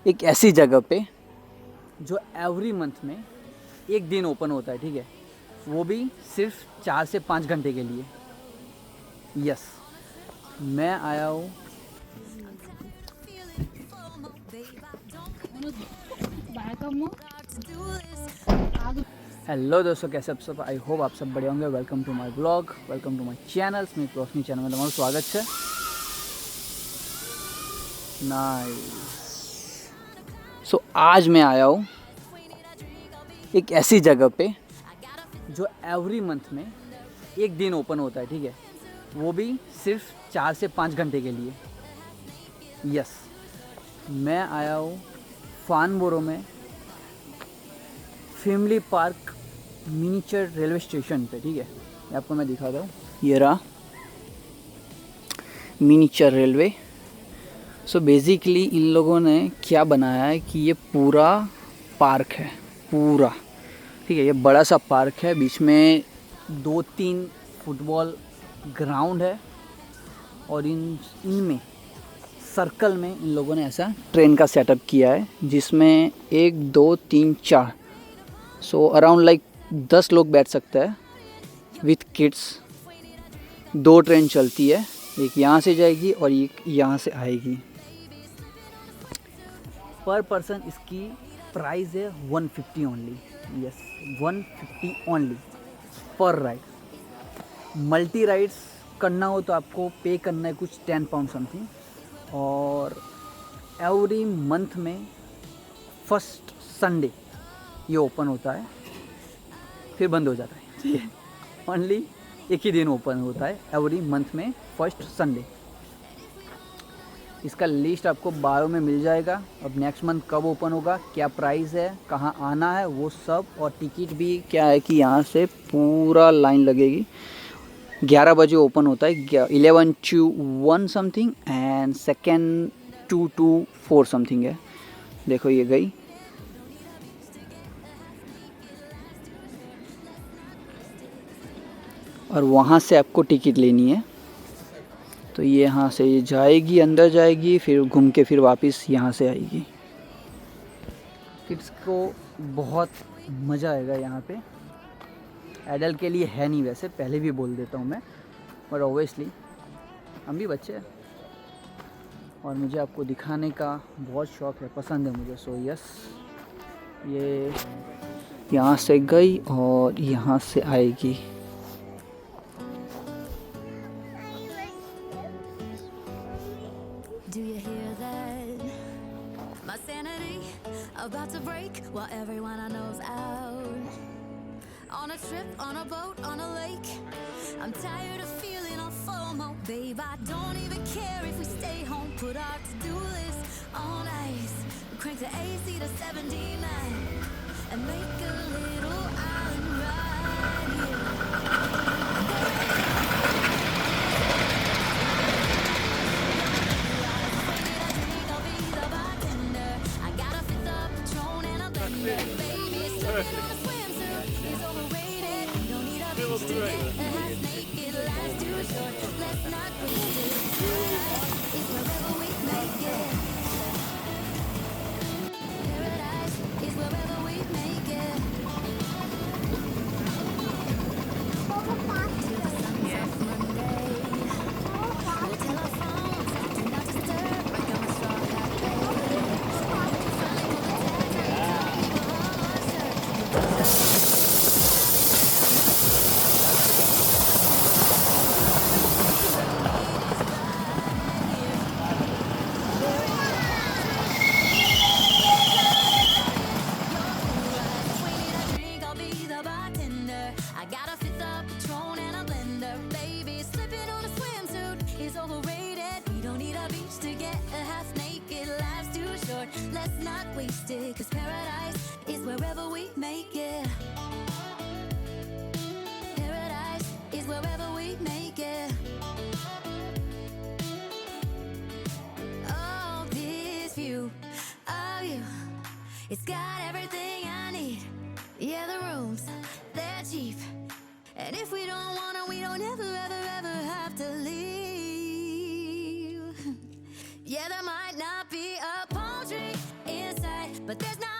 एक ऐसी जगह पे जो एवरी मंथ में एक दिन ओपन होता है, ठीक है, वो भी सिर्फ 4 से 5 घंटे के लिए। यस, मैं आया हूँ। हेलो दोस्तों, कैसे आप सब? आई होप आप सब बढ़िया होंगे। Welcome to my blog, welcome to my channel Smit Roshni channel में तुम्हारा स्वागत है। नाइस। सो आज मैं आया हूँ एक ऐसी जगह पे जो एवरी मंथ में एक दिन ओपन होता है, ठीक है, वो भी सिर्फ 4 से 5 घंटे के लिए। यस, मैं आया हूँ फानबोरो में family park miniature railway station पे, ठीक है। आपको मैं दिखाता हूँ, ये रहा मिनीचर रेलवे। सो बेसिकली इन लोगों ने क्या बनाया है कि ये पूरा पार्क है, पूरा, ठीक है। ये बड़ा सा पार्क है, बीच में 2-3 फुटबॉल ग्राउंड है और इनमें सर्कल में इन लोगों ने ऐसा ट्रेन का सेटअप किया है, जिसमें 1 2 3 4 सो अराउंड लाइक 10 लोग बैठ सकते हैं विथ किड्स। 2 ट्रेन चलती है, एक यहाँ से जाएगी और एक यहाँ से आएगी। पर पर्सन इसकी प्राइस है 150 ओनली। यस, 150 ओनली पर राइड। मल्टी राइड्स करना हो तो आपको पे करना है कुछ 10 पाउंड समथिंग। और एवरी मंथ में फर्स्ट संडे ये ओपन होता है, फिर बंद हो जाता है, ठीक है। ओनली एक ही दिन ओपन होता है एवरी मंथ में, फर्स्ट संडे। इसका लिस्ट आपको 12 में मिल जाएगा। अब नेक्स्ट मंथ कब ओपन होगा, क्या प्राइस है, कहाँ आना है, वो सब, और टिकट भी क्या है कि यहाँ से पूरा लाइन लगेगी। 11 बजे ओपन होता है, 11 to 1 something, and second 2 to 4 something है। देखो ये गई। और वहाँ से आपको टिकट लेनी है, तो ये यहाँ से ये जाएगी, अंदर जाएगी, फिर घूम के फिर वापस यहाँ से आएगी। किड्स को बहुत मज़ा आएगा यहाँ पे। एडल्ट के लिए है नहीं, वैसे पहले भी बोल देता हूँ मैं, बट ऑब्वियसली हम भी बच्चे हैं और मुझे आपको दिखाने का बहुत शौक़ है, पसंद है मुझे। सो यस, ये यहाँ से गई और यहाँ से आएगी। Do you hear that? My sanity about to break while everyone I know's out. On a trip, on a boat, on a lake. I'm tired of feeling all FOMO, babe. I don't even care if we stay home. Put our to-do list on ice. Crank the AC to 79 and make a little island right here. Let's not waste it, 'cause paradise is wherever we make it. Paradise is wherever we make it. Oh, this view of you, it's got everything I need. Yeah, the rooms, they're cheap. And if we don't wanna, we don't ever, ever, ever have to leave. Yeah, there might not be a palm tree inside, but there's not